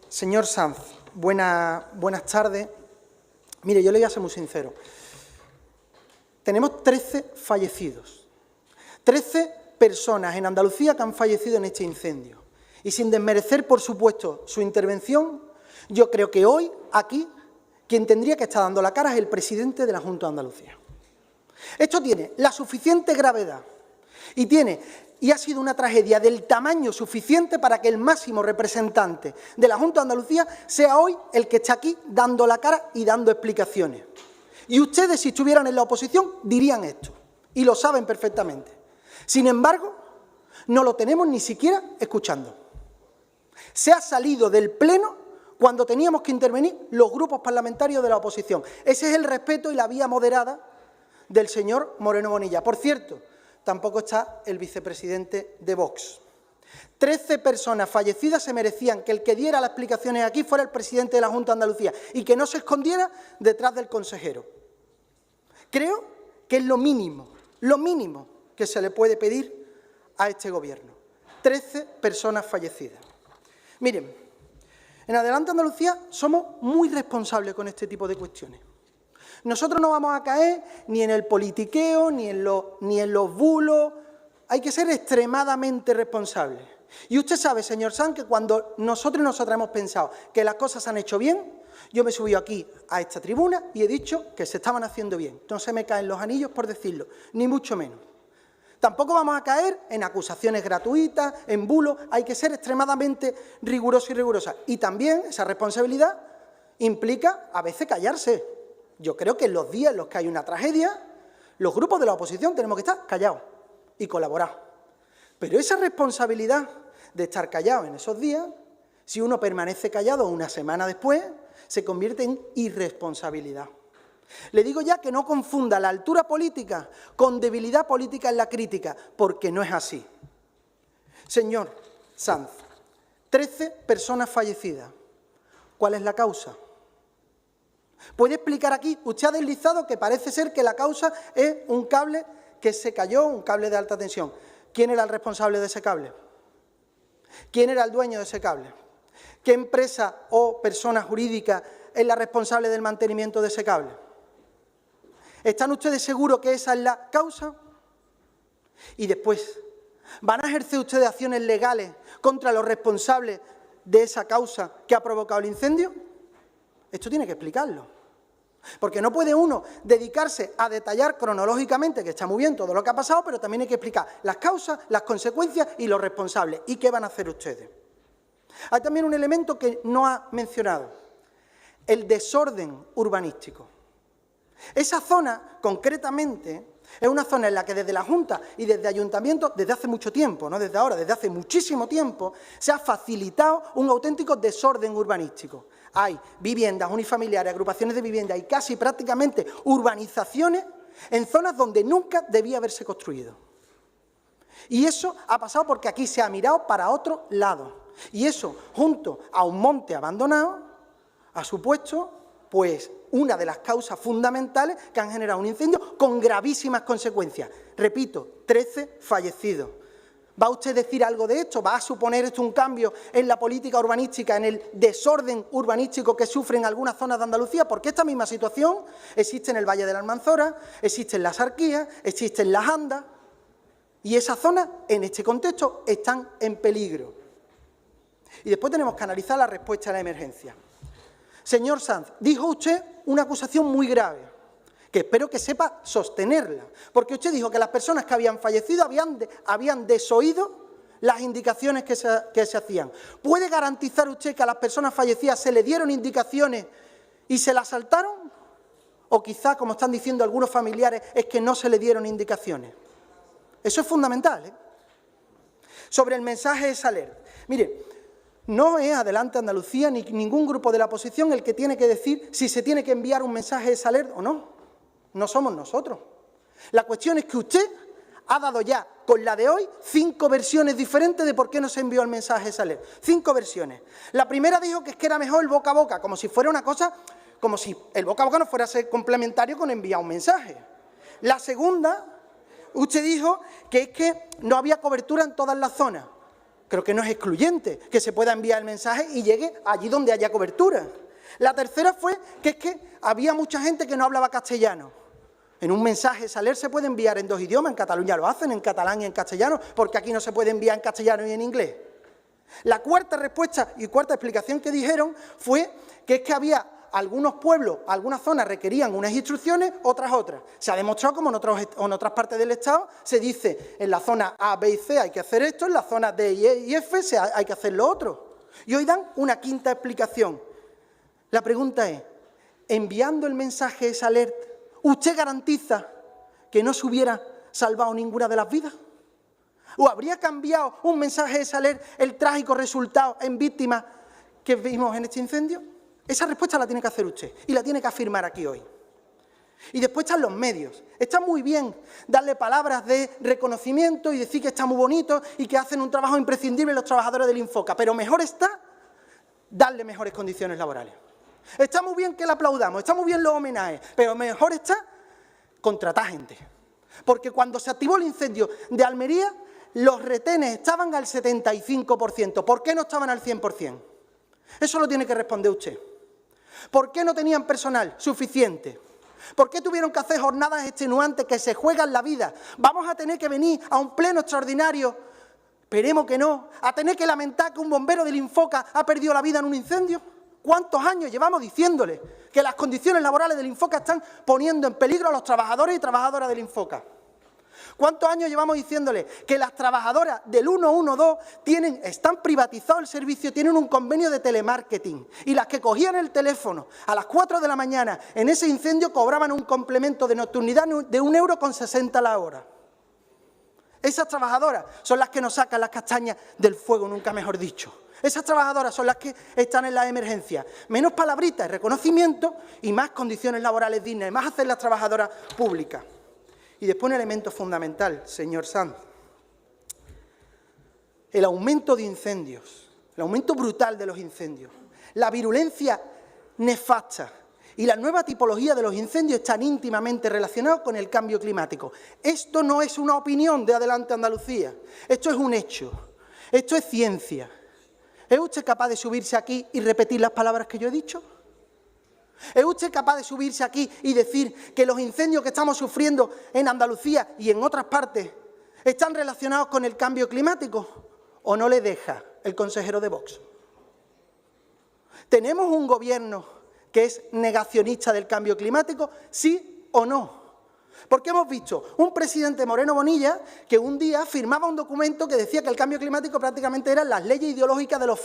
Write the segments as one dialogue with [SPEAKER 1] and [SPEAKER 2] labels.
[SPEAKER 1] Señor Sanz, buenas tardes. Mire, yo le voy a ser muy sincero. Tenemos 13 fallecidos. 13 personas en Andalucía que han fallecido en este incendio. Y sin desmerecer, por supuesto, su intervención, yo creo que hoy, aquí, quien tendría que estar dando la cara es el presidente de la Junta de Andalucía. Esto tiene la suficiente gravedad y ha sido una tragedia del tamaño suficiente para que el máximo representante de la Junta de Andalucía sea hoy el que está aquí dando la cara y dando explicaciones. Y ustedes, si estuvieran en la oposición, dirían esto, y lo saben perfectamente. Sin embargo, no lo tenemos ni siquiera escuchando. Se ha salido del Pleno cuando teníamos que intervenir los grupos parlamentarios de la oposición. Ese es el respeto y la vía moderada del señor Moreno Bonilla. Por cierto, tampoco está el vicepresidente de Vox. 13 personas fallecidas se merecían que el que diera las explicaciones aquí fuera el presidente de la Junta de Andalucía y que no se escondiera detrás del consejero. Creo que es lo mínimo que se le puede pedir a este Gobierno. 13 personas fallecidas. Miren, en Adelante Andalucía somos muy responsables con este tipo de cuestiones. Nosotros no vamos a caer ni en el politiqueo, ni en los bulos. Hay que ser extremadamente responsables. Y usted sabe, señor Sanz, que cuando nosotros y nosotras hemos pensado que las cosas se han hecho bien, yo me he subido aquí a esta tribuna y he dicho que se estaban haciendo bien. No se me caen los anillos por decirlo, ni mucho menos. Tampoco vamos a caer en acusaciones gratuitas, en bulos. Hay que ser extremadamente rigurosos y rigurosas. Y también esa responsabilidad implica a veces callarse. Yo creo que en los días en los que hay una tragedia, los grupos de la oposición tenemos que estar callados y colaborar. Pero esa responsabilidad de estar callado en esos días, si uno permanece callado una semana después, se convierte en irresponsabilidad. Le digo ya que no confunda la altura política con debilidad política en la crítica, porque no es así. Señor Sanz, 13 personas fallecidas. ¿Cuál es la causa? ¿Puede explicar aquí? Usted ha deslizado que parece ser que la causa es un cable que se cayó, un cable de alta tensión. ¿Quién era el responsable de ese cable? ¿Quién era el dueño de ese cable? ¿Qué empresa o persona jurídica es la responsable del mantenimiento de ese cable? ¿Están ustedes seguros que esa es la causa? Y después, ¿van a ejercer ustedes acciones legales contra los responsables de esa causa que ha provocado el incendio? Esto tiene que explicarlo. Porque no puede uno dedicarse a detallar cronológicamente, que está muy bien todo lo que ha pasado, pero también hay que explicar las causas, las consecuencias y los responsables. ¿Y qué van a hacer ustedes? Hay también un elemento que no ha mencionado, el desorden urbanístico. Esa zona, concretamente, es una zona en la que desde la Junta y desde Ayuntamientos, desde hace mucho tiempo, no desde ahora, desde hace muchísimo tiempo, se ha facilitado un auténtico desorden urbanístico. Hay viviendas unifamiliares, agrupaciones de viviendas y casi prácticamente urbanizaciones en zonas donde nunca debía haberse construido. Y eso ha pasado porque aquí se ha mirado para otro lado. Y eso, junto a un monte abandonado, ha supuesto, pues, una de las causas fundamentales que han generado un incendio con gravísimas consecuencias. Repito, 13 fallecidos. ¿Va usted a decir algo de esto? ¿Va a suponer esto un cambio en la política urbanística, en el desorden urbanístico que sufren algunas zonas de Andalucía? Porque esta misma situación existe en el Valle de la Almanzora, existe en las Arquías, existe en las Andas, y esas zonas, en este contexto, están en peligro. Y después tenemos que analizar la respuesta a la emergencia. Señor Sanz, dijo usted una acusación muy grave, que espero que sepa sostenerla, porque usted dijo que las personas que habían fallecido habían desoído las indicaciones que se hacían. ¿Puede garantizar usted que a las personas fallecidas se le dieron indicaciones y se las saltaron? O quizá, como están diciendo algunos familiares, es que no se le dieron indicaciones. Eso es fundamental, ¿eh? Sobre el mensaje de Saler. Mire, no es Adelante Andalucía ni ningún grupo de la oposición el que tiene que decir si se tiene que enviar un mensaje de Saler o no. No somos nosotros. La cuestión es que usted ha dado ya, con la de hoy, 5 versiones diferentes de por qué no se envió el mensaje de Saler. 5 versiones. La primera dijo que es que era mejor el boca a boca, como si fuera una cosa, como si el boca a boca no fuera a ser complementario con enviar un mensaje. La segunda, usted dijo que es que no había cobertura en todas las zonas. Creo que no es excluyente que se pueda enviar el mensaje y llegue allí donde haya cobertura. La tercera fue que es que había mucha gente que no hablaba castellano. En un mensaje Saler se puede enviar en 2 idiomas, en Cataluña lo hacen, en catalán y en castellano, porque aquí no se puede enviar en castellano y en inglés. La cuarta respuesta y cuarta explicación que dijeron fue que es que había algunos pueblos, algunas zonas requerían unas instrucciones, otras. Se ha demostrado como en otras partes del Estado se dice en la zona A, B y C hay que hacer esto, en la zona D y F hay que hacer lo otro. Y hoy dan una quinta explicación. La pregunta es, enviando el mensaje esa alert, ¿usted garantiza que no se hubiera salvado ninguna de las vidas? ¿O habría cambiado un mensaje esa alert el trágico resultado en víctimas que vimos en este incendio? Esa respuesta la tiene que hacer usted y la tiene que afirmar aquí hoy. Y después están los medios. Está muy bien darle palabras de reconocimiento y decir que está muy bonito y que hacen un trabajo imprescindible los trabajadores del Infoca, pero mejor está darle mejores condiciones laborales. Está muy bien que le aplaudamos, está muy bien los homenajes, pero mejor está contratar gente. Porque cuando se activó el incendio de Almería, los retenes estaban al 75%. ¿Por qué no estaban al 100%? Eso lo tiene que responder usted. ¿Por qué no tenían personal suficiente? ¿Por qué tuvieron que hacer jornadas extenuantes que se juegan la vida? ¿Vamos a tener que venir a un pleno extraordinario, esperemos que no, a tener que lamentar que un bombero del Infoca ha perdido la vida en un incendio? ¿Cuántos años llevamos diciéndole que las condiciones laborales del Infoca están poniendo en peligro a los trabajadores y trabajadoras del Infoca? ¿Cuántos años llevamos diciéndole que las trabajadoras del 112 están privatizados el servicio, tienen un convenio de telemarketing y las que cogían el teléfono a las 4 de la mañana en ese incendio cobraban un complemento de nocturnidad de 1,60 € la hora? Esas trabajadoras son las que nos sacan las castañas del fuego, nunca mejor dicho. Esas trabajadoras son las que están en las emergencias. Menos palabritas y reconocimiento y más condiciones laborales dignas y más hacer las trabajadoras públicas. Y después un elemento fundamental, señor Sanz. El aumento de incendios, el aumento brutal de los incendios, la virulencia nefasta y la nueva tipología de los incendios están íntimamente relacionados con el cambio climático. Esto no es una opinión de Adelante Andalucía, esto es un hecho, esto es ciencia. ¿Es usted capaz de subirse aquí y repetir las palabras que yo he dicho? ¿Es usted capaz de subirse aquí y decir que los incendios que estamos sufriendo en Andalucía y en otras partes están relacionados con el cambio climático? ¿O no le deja el consejero de Vox? ¿Tenemos un gobierno que es negacionista del cambio climático? ¿Sí o no? Porque hemos visto un presidente Moreno Bonilla que un día firmaba un documento que decía que el cambio climático prácticamente eran las leyes ideológicas del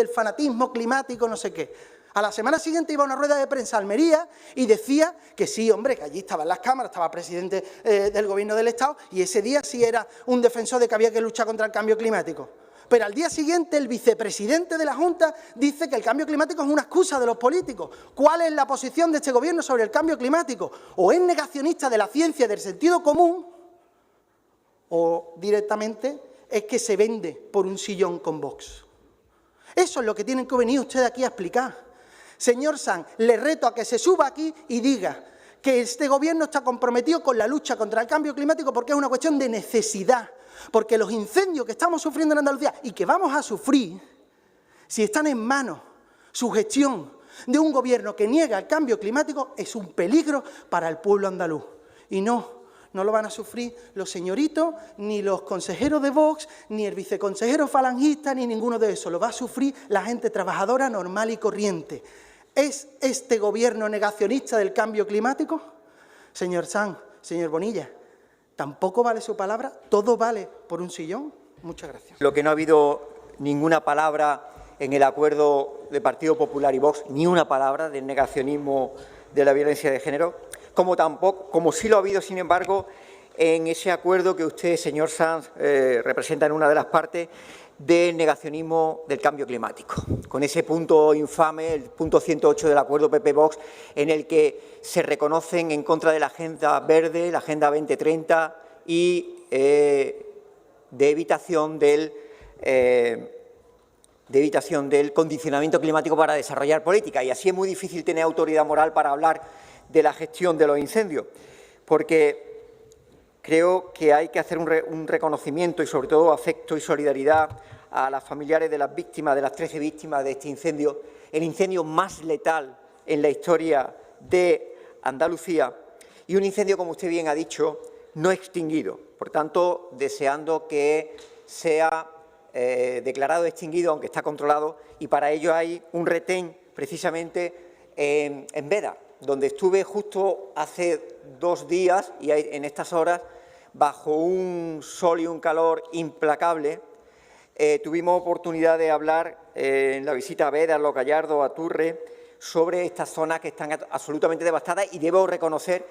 [SPEAKER 1] fanatismo climático, no sé qué. A la semana siguiente iba a una rueda de prensa a Almería y decía que sí, hombre, que allí estaban las cámaras, estaba el presidente del Gobierno del Estado y ese día sí era un defensor de que había que luchar contra el cambio climático. Pero al día siguiente el vicepresidente de la Junta dice que el cambio climático es una excusa de los políticos. ¿Cuál es la posición de este Gobierno sobre el cambio climático? O es negacionista de la ciencia y del sentido común o directamente es que se vende por un sillón con Vox. Eso es lo que tienen que venir ustedes aquí a explicar. Señor Sanz, le reto a que se suba aquí y diga que este Gobierno está comprometido con la lucha contra el cambio climático porque es una cuestión de necesidad, porque los incendios que estamos sufriendo en Andalucía y que vamos a sufrir, si están en manos, su gestión de un Gobierno que niega el cambio climático, es un peligro para el pueblo andaluz. Y no lo van a sufrir los señoritos, ni los consejeros de Vox, ni el viceconsejero falangista, ni ninguno de esos. Lo va a sufrir la gente trabajadora normal y corriente. ¿Es este Gobierno negacionista del cambio climático? Señor Sanz, señor Bonilla, ¿tampoco vale su palabra? ¿Todo vale por un sillón? Muchas gracias.
[SPEAKER 2] Lo que no ha habido ninguna palabra en el acuerdo de Partido Popular y Vox, ni una palabra del negacionismo de la violencia de género, como sí lo ha habido, sin embargo, en ese acuerdo que usted, señor Sanz, representa en una de las partes, del negacionismo del cambio climático, con ese punto infame, el punto 108 del acuerdo PP-Vox, en el que se reconocen en contra de la Agenda Verde, la Agenda 2030 y de evitación del condicionamiento climático para desarrollar política. Y así es muy difícil tener autoridad moral para hablar de la gestión de los incendios, porque creo que hay que hacer un reconocimiento y, sobre todo, afecto y solidaridad a las familiares de las víctimas, de las 13 víctimas de este incendio, el incendio más letal en la historia de Andalucía y un incendio, como usted bien ha dicho, no extinguido. Por tanto, deseando que sea declarado extinguido, aunque está controlado, y para ello hay un retén precisamente en Veda, donde estuve justo hace 2 días y en estas horas, bajo un sol y un calor implacable. Tuvimos oportunidad de hablar en la visita a Veda, a Los Gallardos, a Turre, sobre estas zonas que están absolutamente devastadas, y debo reconocer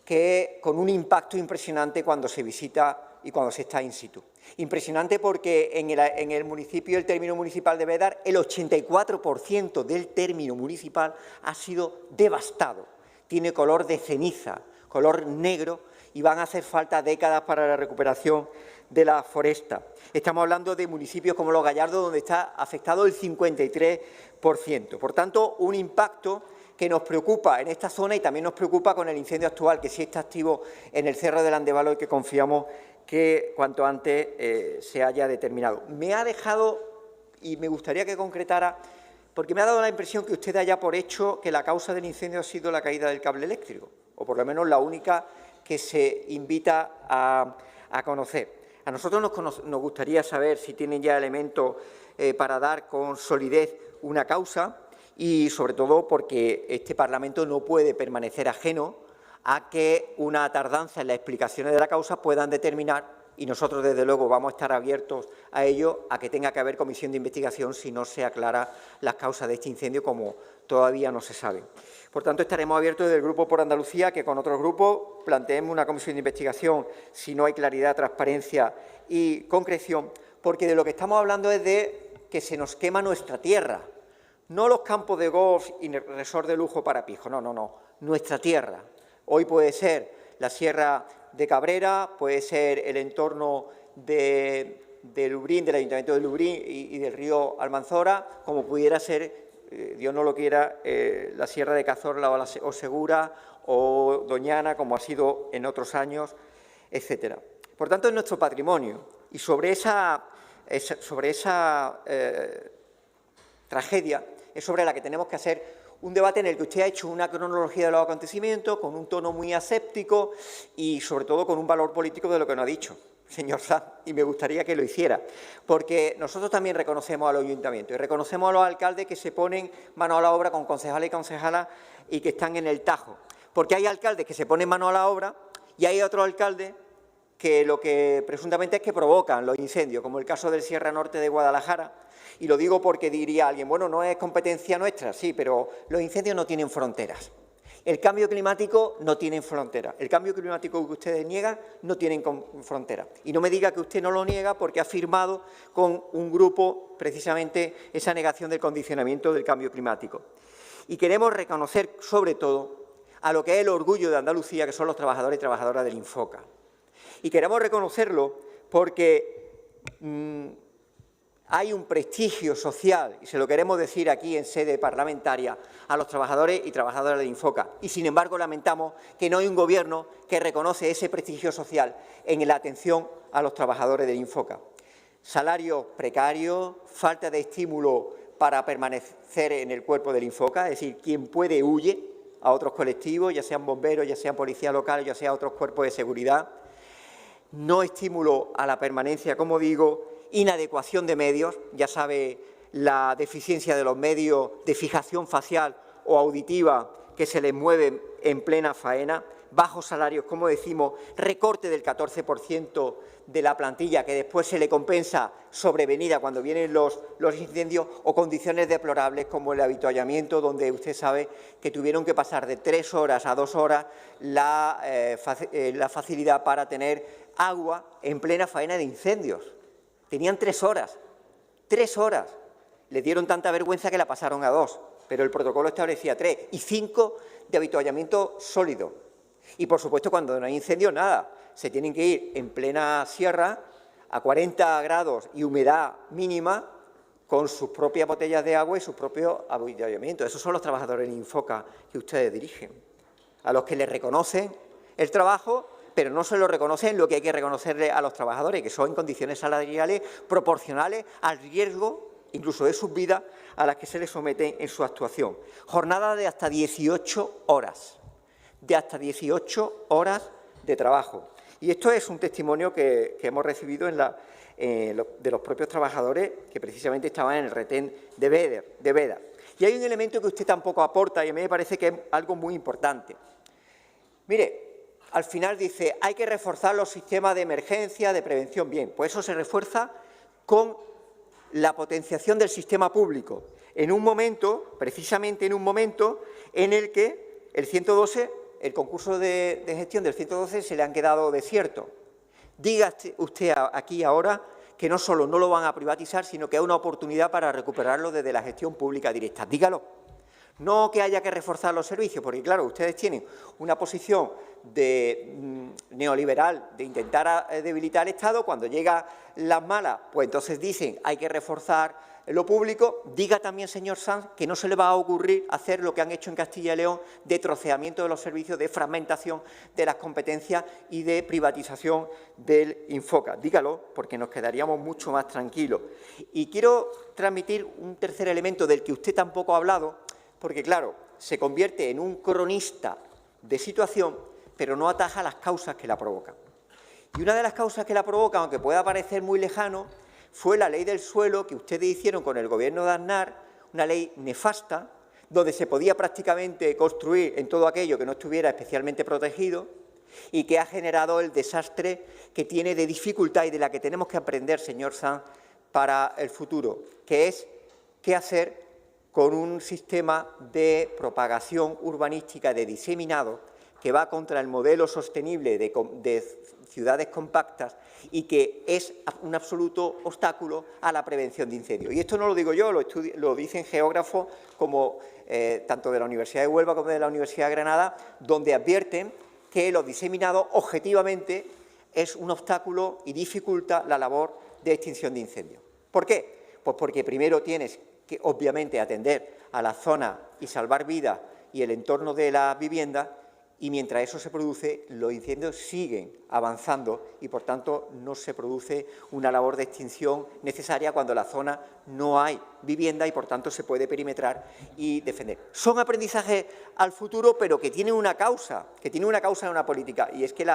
[SPEAKER 2] que con un impacto impresionante cuando se visita y cuando se está in situ. Impresionante porque en el municipio, el término municipal de Bédar, el 84% del término municipal ha sido devastado. Tiene color de ceniza, color negro, y van a hacer falta décadas para la recuperación de la foresta. Estamos hablando de municipios como Los Gallardos, donde está afectado el 53%. Por tanto, un impacto que nos preocupa en esta zona y también nos preocupa con el incendio actual, que sí está activo en el Cerro del Andévalo y que confiamos que cuanto antes se haya determinado. Me ha dejado, y me gustaría que concretara, porque me ha dado la impresión que usted haya por hecho que la causa del incendio ha sido la caída del cable eléctrico, o por lo menos la única que se invita a conocer. A nosotros nos gustaría saber si tienen ya elementos para dar con solidez una causa, y sobre todo porque este Parlamento no puede permanecer ajeno a que una tardanza en las explicaciones de la causa puedan determinar, y nosotros desde luego vamos a estar abiertos a ello, a que tenga que haber comisión de investigación si no se aclara las causas de este incendio, como todavía no se sabe. Por tanto, estaremos abiertos desde el Grupo por Andalucía que con otros grupos planteemos una comisión de investigación si no hay claridad, transparencia y concreción, porque de lo que estamos hablando es de que se nos quema nuestra tierra, no los campos de golf y resort de lujo para pijos, no, nuestra tierra. Hoy puede ser la Sierra de Cabrera, puede ser el entorno de Lubrín, del Ayuntamiento de Lubrín y del río Almanzora, como pudiera ser, Dios no lo quiera, la Sierra de Cazorla o Segura o Doñana, como ha sido en otros años, etcétera. Por tanto, es nuestro patrimonio, y sobre esa tragedia es sobre la que tenemos que hacer un debate en el que usted ha hecho una cronología de los acontecimientos con un tono muy aséptico y, sobre todo, con un valor político de lo que no ha dicho, señor Sanz, y me gustaría que lo hiciera, porque nosotros también reconocemos a los ayuntamientos y reconocemos a los alcaldes que se ponen mano a la obra con concejales y concejalas y que están en el tajo, porque hay alcaldes que se ponen mano a la obra y hay otros alcaldes que lo que presuntamente es que provocan los incendios, como el caso del Sierra Norte de Guadalajara. Y lo digo porque diría alguien, bueno, no es competencia nuestra, sí, pero los incendios no tienen fronteras. El cambio climático no tiene fronteras. El cambio climático que ustedes niegan no tiene fronteras. Y no me diga que usted no lo niega porque ha firmado con un grupo precisamente esa negación del condicionamiento del cambio climático. Y queremos reconocer, sobre todo, a lo que es el orgullo de Andalucía, que son los trabajadores y trabajadoras del Infoca. Y queremos reconocerlo porque hay un prestigio social, y se lo queremos decir aquí en sede parlamentaria, a los trabajadores y trabajadoras del Infoca. Y, sin embargo, lamentamos que no hay un Gobierno que reconoce ese prestigio social en la atención a los trabajadores del Infoca. Salarios precarios, falta de estímulo para permanecer en el cuerpo del Infoca, es decir, quien puede huye a otros colectivos, ya sean bomberos, ya sean policías locales, ya sean otros cuerpos de seguridad. No estímulo a la permanencia, como digo, inadecuación de medios, ya sabe la deficiencia de los medios de fijación facial o auditiva que se les mueven en plena faena, bajos salarios, como decimos, recorte del 14% de la plantilla que después se le compensa sobrevenida cuando vienen los incendios, o condiciones deplorables como el avituallamiento, donde usted sabe que tuvieron que pasar de 3 horas a 2 horas la facilidad para tener agua en plena faena de incendios. Tenían 3 horas, 3 horas. Le dieron tanta vergüenza que la pasaron a 2, pero el protocolo establecía 3 y 5 de avituallamiento sólido. Y, por supuesto, cuando no hay incendio, nada. Se tienen que ir en plena sierra a 40 grados y humedad mínima con sus propias botellas de agua y sus propios avituallamientos. Esos son los trabajadores del Infoca que ustedes dirigen, a los que les reconocen el trabajo, pero no se lo reconocen lo que hay que reconocerle a los trabajadores, que son en condiciones salariales proporcionales al riesgo, incluso de sus vidas, a las que se les someten en su actuación. Jornada de hasta 18 horas, de trabajo. Y esto es un testimonio que hemos recibido de los propios trabajadores que precisamente estaban en el retén de Veda. Y hay un elemento que usted tampoco aporta y a mí me parece que es algo muy importante. Mire, al final dice, hay que reforzar los sistemas de emergencia, de prevención. Bien, pues eso se refuerza con la potenciación del sistema público, en un momento, precisamente en un momento, en el que el 112, el concurso de gestión del 112 se le han quedado desiertos. Diga usted aquí ahora que no solo no lo van a privatizar, sino que hay una oportunidad para recuperarlo desde la gestión pública directa. Dígalo. No que haya que reforzar los servicios, porque claro, ustedes tienen una posición neoliberal de intentar debilitar el Estado. Cuando llegan las malas, pues entonces dicen hay que reforzar lo público. Diga también, señor Sanz, que no se le va a ocurrir hacer lo que han hecho en Castilla y León de troceamiento de los servicios, de fragmentación de las competencias y de privatización del Infoca. Dígalo, porque nos quedaríamos mucho más tranquilos. Y quiero transmitir un tercer elemento del que usted tampoco ha hablado, porque, claro, se convierte en un cronista de situación, pero no ataja las causas que la provocan. Y una de las causas que la provocan, aunque pueda parecer muy lejano, fue la ley del suelo que ustedes hicieron con el Gobierno de Aznar, una ley nefasta, donde se podía prácticamente construir en todo aquello que no estuviera especialmente protegido y que ha generado el desastre que tiene de dificultad y de la que tenemos que aprender, señor Sanz, para el futuro, que es qué hacer con un sistema de propagación urbanística de diseminado que va contra el modelo sostenible de ciudades compactas y que es un absoluto obstáculo a la prevención de incendios. Y esto no lo digo yo, lo dicen geógrafos como tanto de la Universidad de Huelva como de la Universidad de Granada, donde advierten que los diseminados objetivamente es un obstáculo y dificulta la labor de extinción de incendios. ¿Por qué? Pues porque primero tienes que, obviamente, atender a la zona y salvar vidas y el entorno de las viviendas, y mientras eso se produce, los incendios siguen avanzando y, por tanto, no se produce una labor de extinción necesaria cuando en la zona no hay vivienda y, por tanto, se puede perimetrar y defender. Son aprendizajes al futuro, pero que tienen una causa, en una política, y es que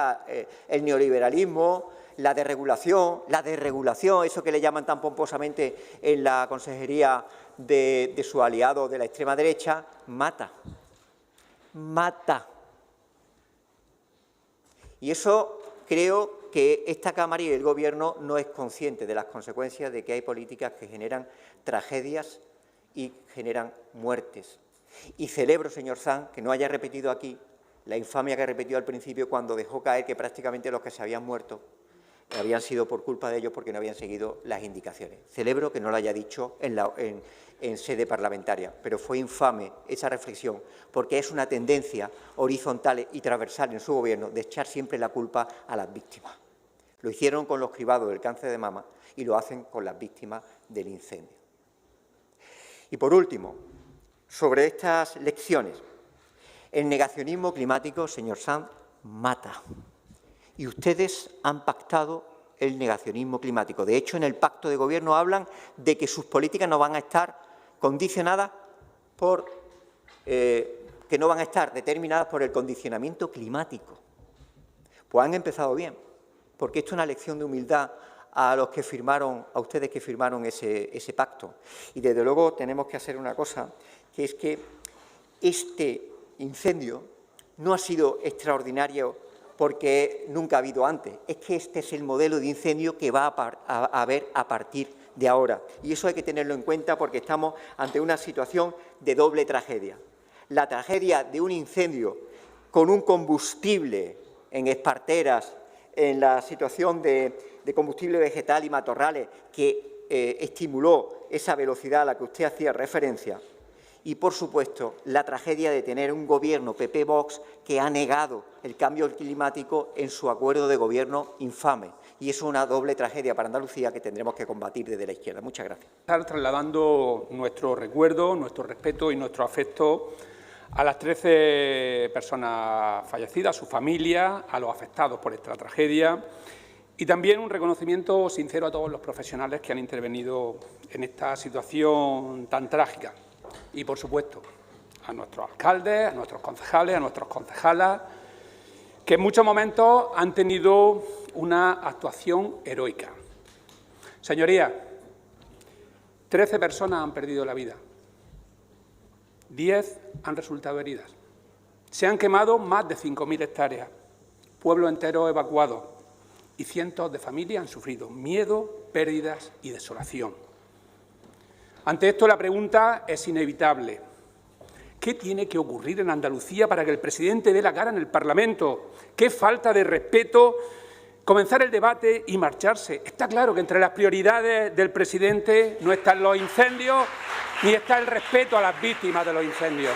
[SPEAKER 2] el neoliberalismo, la desregulación, eso que le llaman tan pomposamente en la consejería de su aliado de la extrema derecha, mata. Y eso creo que esta Cámara y el Gobierno no es consciente de las consecuencias de que hay políticas que generan tragedias y generan muertes. Y celebro, señor Sanz, que no haya repetido aquí la infamia que repetió al principio cuando dejó caer que prácticamente los que se habían muerto habían sido por culpa de ellos porque no habían seguido las indicaciones. Celebro que no lo haya dicho en sede parlamentaria, pero fue infame esa reflexión porque es una tendencia horizontal y transversal en su Gobierno de echar siempre la culpa a las víctimas. Lo hicieron con los cribados del cáncer de mama y lo hacen con las víctimas del incendio. Y por último, sobre estas lecciones, el negacionismo climático, señor Sanz, mata. Y ustedes han pactado el negacionismo climático. De hecho, en el pacto de gobierno hablan de que sus políticas no van a estar condicionadas que no van a estar determinadas por el condicionamiento climático. Pues han empezado bien, porque esto es una lección de humildad a ustedes que firmaron ese pacto. Y desde luego tenemos que hacer una cosa, que es que este incendio no ha sido extraordinario porque nunca ha habido antes. Es que este es el modelo de incendio que va a haber a partir de ahora. Y eso hay que tenerlo en cuenta porque estamos ante una situación de doble tragedia. La tragedia de un incendio con un combustible en esparteras, en la situación de combustible vegetal y matorrales que estimuló esa velocidad a la que usted hacía referencia. Y, por supuesto, la tragedia de tener un Gobierno PP-Vox que ha negado el cambio climático en su acuerdo de gobierno infame. Y eso es una doble tragedia para Andalucía que tendremos que combatir desde la izquierda. Muchas gracias.
[SPEAKER 3] Estar trasladando nuestro recuerdo, nuestro respeto y nuestro afecto a las 13 personas fallecidas, a su familia, a los afectados por esta tragedia y también un reconocimiento sincero a todos los profesionales que han intervenido en esta situación tan trágica y, por supuesto, a nuestros alcaldes, a nuestros concejales, a nuestras concejalas, que en muchos momentos han tenido una actuación heroica. Señorías, 13 personas han perdido la vida, 10 han resultado heridas. Se han quemado más de 5.000 hectáreas, pueblos enteros evacuados y cientos de familias han sufrido miedo, pérdidas y desolación. Ante esto la pregunta es inevitable. ¿Qué tiene que ocurrir en Andalucía para que el presidente dé la cara en el Parlamento? ¿Qué falta de respeto comenzar el debate y marcharse? Está claro que entre las prioridades del presidente no están los incendios ni está el respeto a las víctimas de los incendios.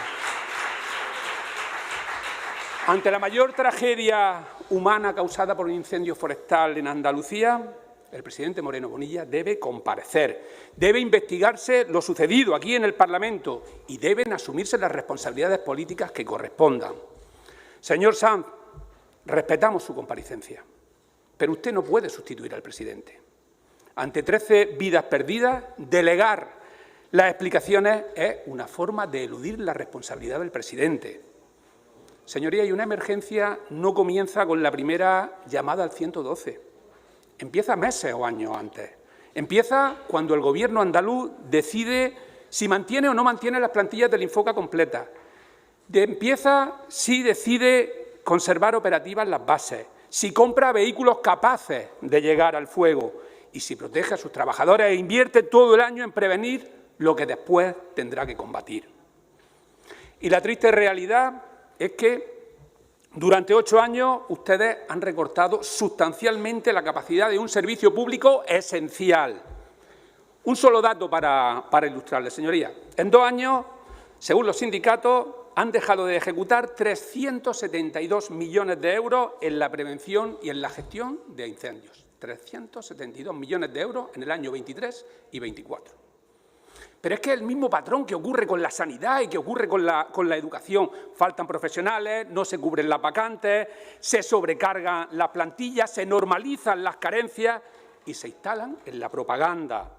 [SPEAKER 3] Ante la mayor tragedia humana causada por un incendio forestal en Andalucía, el presidente Moreno Bonilla debe comparecer, debe investigarse lo sucedido aquí en el Parlamento y deben asumirse las responsabilidades políticas que correspondan. Señor Sanz, respetamos su comparecencia, pero usted no puede sustituir al presidente. Ante 13 vidas perdidas, delegar las explicaciones es una forma de eludir la responsabilidad del presidente. Señoría, y una emergencia no comienza con la primera llamada al 112. Empieza meses o años antes. Empieza cuando el Gobierno andaluz decide si mantiene o no mantiene las plantillas del Infoca completas. Empieza si decide conservar operativas las bases, si compra vehículos capaces de llegar al fuego y si protege a sus trabajadores e invierte todo el año en prevenir lo que después tendrá que combatir. Y la triste realidad es que durante 8 años ustedes han recortado sustancialmente la capacidad de un servicio público esencial. Un solo dato para ilustrarles, señorías. En 2 años, según los sindicatos, han dejado de ejecutar 372 millones de euros en la prevención y en la gestión de incendios. 372 millones de euros en el año 23 y 24. Pero es que es el mismo patrón que ocurre con la sanidad y que ocurre con la educación. Faltan profesionales, no se cubren las vacantes, se sobrecargan las plantillas, se normalizan las carencias y se instalan en la propaganda.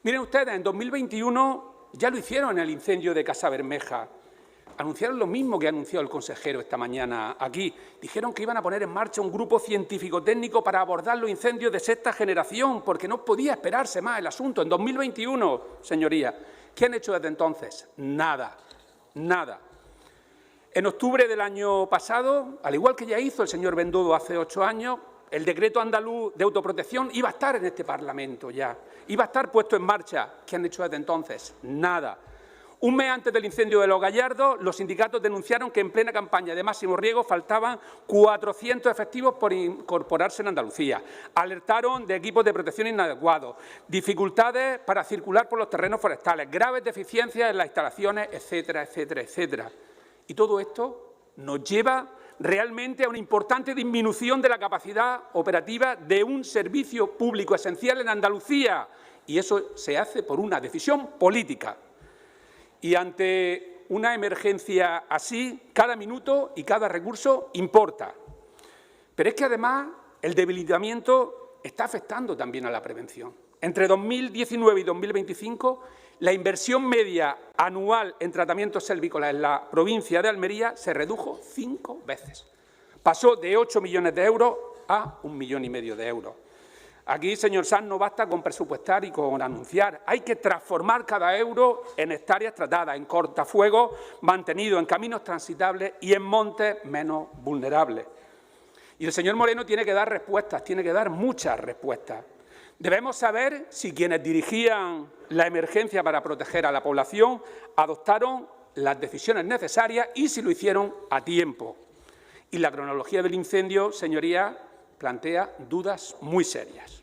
[SPEAKER 3] Miren ustedes, en 2021 ya lo hicieron en el incendio de Casa Bermeja. Anunciaron lo mismo que anunció el consejero esta mañana aquí. Dijeron que iban a poner en marcha un grupo científico-técnico para abordar los incendios de sexta generación, porque no podía esperarse más el asunto. En 2021, señorías, ¿qué han hecho desde entonces? Nada, nada. En octubre del año pasado, al igual que ya hizo el señor Bendodo hace 8 años, el decreto andaluz de autoprotección iba a estar en este Parlamento ya, iba a estar puesto en marcha. ¿Qué han hecho desde entonces? Nada. Un mes antes del incendio de Los Gallardos, los sindicatos denunciaron que en plena campaña de máximo riesgo faltaban 400 efectivos por incorporarse en Andalucía. Alertaron de equipos de protección inadecuados, dificultades para circular por los terrenos forestales, graves deficiencias en las instalaciones, etcétera, etcétera, etcétera. Y todo esto nos lleva realmente a una importante disminución de la capacidad operativa de un servicio público esencial en Andalucía. Y eso se hace por una decisión política. Y ante una emergencia así, cada minuto y cada recurso importa. Pero es que además el debilitamiento está afectando también a la prevención. Entre 2019 y 2025, la inversión media anual en tratamientos selvícolas en la provincia de Almería se redujo 5 veces. Pasó de 8 millones de euros a 1,5 millones de euros. Aquí, señor Sanz, no basta con presupuestar y con anunciar. Hay que transformar cada euro en hectáreas tratadas, en cortafuegos mantenidos, en caminos transitables y en montes menos vulnerables. Y el señor Moreno tiene que dar respuestas, tiene que dar muchas respuestas. Debemos saber si quienes dirigían la emergencia para proteger a la población adoptaron las decisiones necesarias y si lo hicieron a tiempo. Y la cronología del incendio, señorías, plantea dudas muy serias.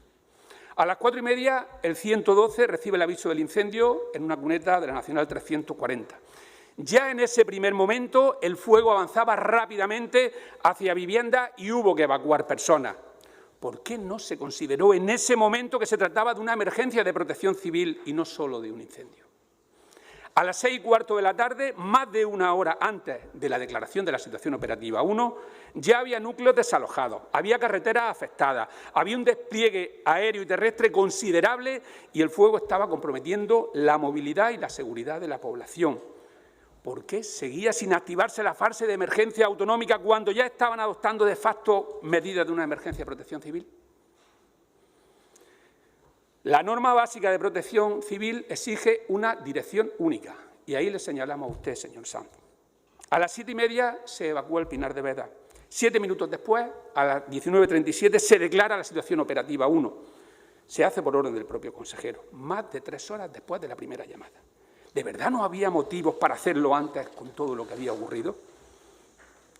[SPEAKER 3] A las 4:30, el 112 recibe el aviso del incendio en una cuneta de la Nacional 340. Ya en ese primer momento, el fuego avanzaba rápidamente hacia viviendas y hubo que evacuar personas. ¿Por qué no se consideró en ese momento que se trataba de una emergencia de protección civil y no solo de un incendio? A las 6:15 de la tarde, más de una hora antes de la declaración de la situación operativa 1, ya había núcleos desalojados, había carreteras afectadas, había un despliegue aéreo y terrestre considerable y el fuego estaba comprometiendo la movilidad y la seguridad de la población. ¿Por qué seguía sin activarse la fase de emergencia autonómica cuando ya estaban adoptando de facto medidas de una emergencia de protección civil? La norma básica de protección civil exige una dirección única, y ahí le señalamos a usted, señor Sanz. A las 7:30 se evacuó el Pinar de Beda. 7 minutos después, a las 19:37, se declara la situación operativa 1. Se hace por orden del propio consejero, más de 3 horas después de la primera llamada. ¿De verdad no había motivos para hacerlo antes con todo lo que había ocurrido?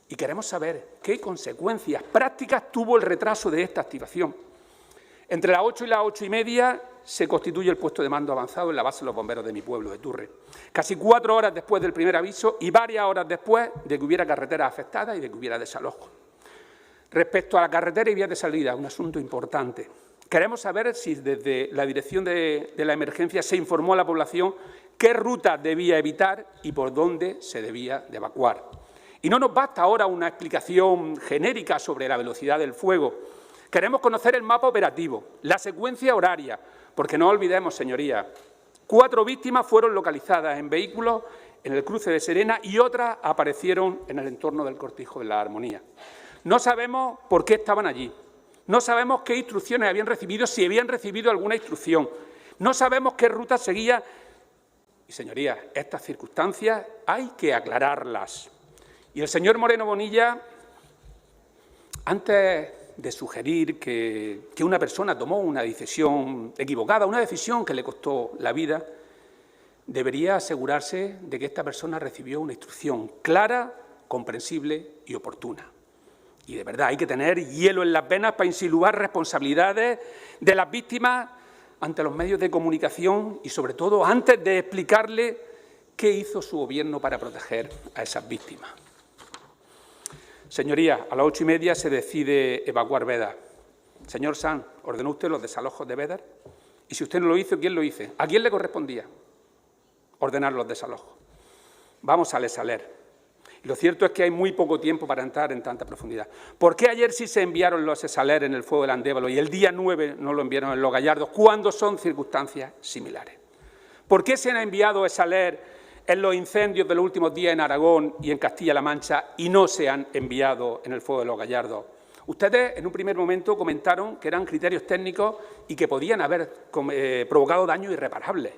[SPEAKER 3] Y queremos saber qué consecuencias prácticas tuvo el retraso de esta activación. Entre las 8 y las 8:30 se constituye el puesto de mando avanzado en la base de los bomberos de mi pueblo, de Turre. Casi 4 horas después del primer aviso y varias horas después de que hubiera carreteras afectadas y de que hubiera desalojo. Respecto a la carretera y vías de salida, un asunto importante. Queremos saber si desde la dirección de la emergencia se informó a la población qué rutas debía evitar y por dónde se debía de evacuar. Y no nos basta ahora una explicación genérica sobre la velocidad del fuego. Queremos conocer el mapa operativo, la secuencia horaria, porque no olvidemos, señorías, 4 víctimas fueron localizadas en vehículos en el cruce de Serena y otras aparecieron en el entorno del Cortijo de la Armonía. No sabemos por qué estaban allí, no sabemos qué instrucciones habían recibido, si habían recibido alguna instrucción, no sabemos qué ruta seguía. Y, señorías, estas circunstancias hay que aclararlas. Y el señor Moreno Bonilla, antes de sugerir que una persona tomó una decisión equivocada, una decisión que le costó la vida, debería asegurarse de que esta persona recibió una instrucción clara, comprensible y oportuna. Y de verdad hay que tener hielo en las venas para insinuar responsabilidades de las víctimas ante los medios de comunicación y, sobre todo, antes de explicarle qué hizo su gobierno para proteger a esas víctimas. Señorías, a las 8:30 se decide evacuar Beda. Señor Sanz, ¿ordenó usted los desalojos de Beda? Y si usted no lo hizo, ¿quién lo hizo? ¿A quién le correspondía ordenar los desalojos? Vamos a leer. Y lo cierto es que hay muy poco tiempo para entrar en tanta profundidad. ¿Por qué ayer sí se enviaron los Esaler en el fuego del Andévalo y el día 9 no lo enviaron en Los Gallardos, cuando son circunstancias similares? ¿Por qué se han enviado Esaler en los incendios de los últimos días en Aragón y en Castilla-La Mancha y no se han enviado en el fuego de Los Gallardos? Ustedes en un primer momento comentaron que eran criterios técnicos y que podían haber provocado daños irreparables.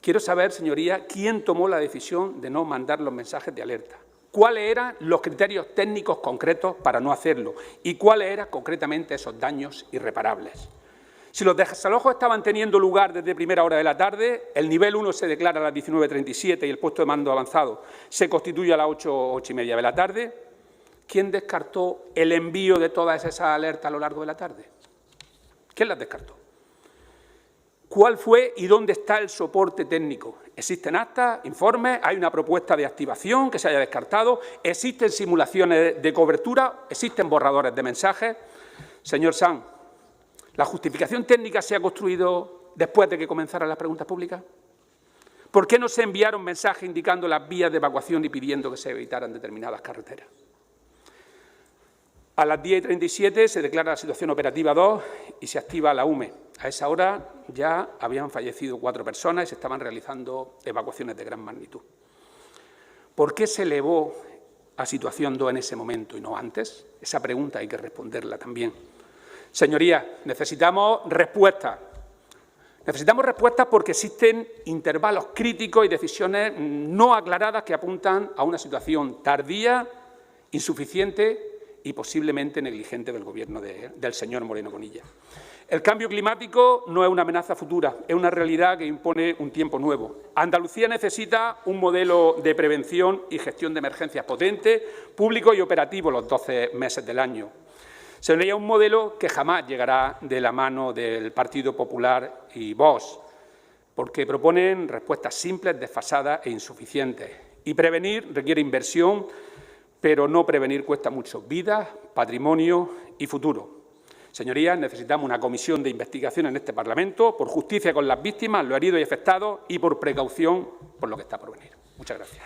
[SPEAKER 3] Quiero saber, señoría, quién tomó la decisión de no mandar los mensajes de alerta. ¿Cuáles eran los criterios técnicos concretos para no hacerlo? ¿Y cuáles eran concretamente esos daños irreparables? Si los desalojos estaban teniendo lugar desde primera hora de la tarde, el nivel 1 se declara a las 19:37 y el puesto de mando avanzado se constituye a las 8:30 de la tarde, ¿quién descartó el envío de todas esas alertas a lo largo de la tarde? ¿Quién las descartó? ¿Cuál fue y dónde está el soporte técnico? ¿Existen actas, informes? ¿Hay una propuesta de activación que se haya descartado? ¿Existen simulaciones de cobertura? ¿Existen borradores de mensajes? Señor Sanz, ¿la justificación técnica se ha construido después de que comenzaran las preguntas públicas? ¿Por qué no se enviaron mensajes indicando las vías de evacuación y pidiendo que se evitaran determinadas carreteras? A las 10:37 se declara la situación operativa 2 y se activa la UME. A esa hora ya habían fallecido 4 personas y se estaban realizando evacuaciones de gran magnitud. ¿Por qué se elevó a situación 2 en ese momento y no antes? Esa pregunta hay que responderla también. Señorías, necesitamos respuestas. Necesitamos respuestas porque existen intervalos críticos y decisiones no aclaradas que apuntan a una situación tardía, insuficiente y posiblemente negligente del Gobierno del señor Moreno Bonilla. El cambio climático no es una amenaza futura, es una realidad que impone un tiempo nuevo. Andalucía necesita un modelo de prevención y gestión de emergencias potente, público y operativo los 12 meses del año. Sería un modelo que jamás llegará de la mano del Partido Popular y Vox, porque proponen respuestas simples, desfasadas e insuficientes. Y prevenir requiere inversión, pero no prevenir cuesta mucho: vidas, patrimonio y futuro. Señorías, necesitamos una comisión de investigación en este Parlamento por justicia con las víctimas, los heridos y afectados y por precaución por lo que está por venir. Muchas gracias.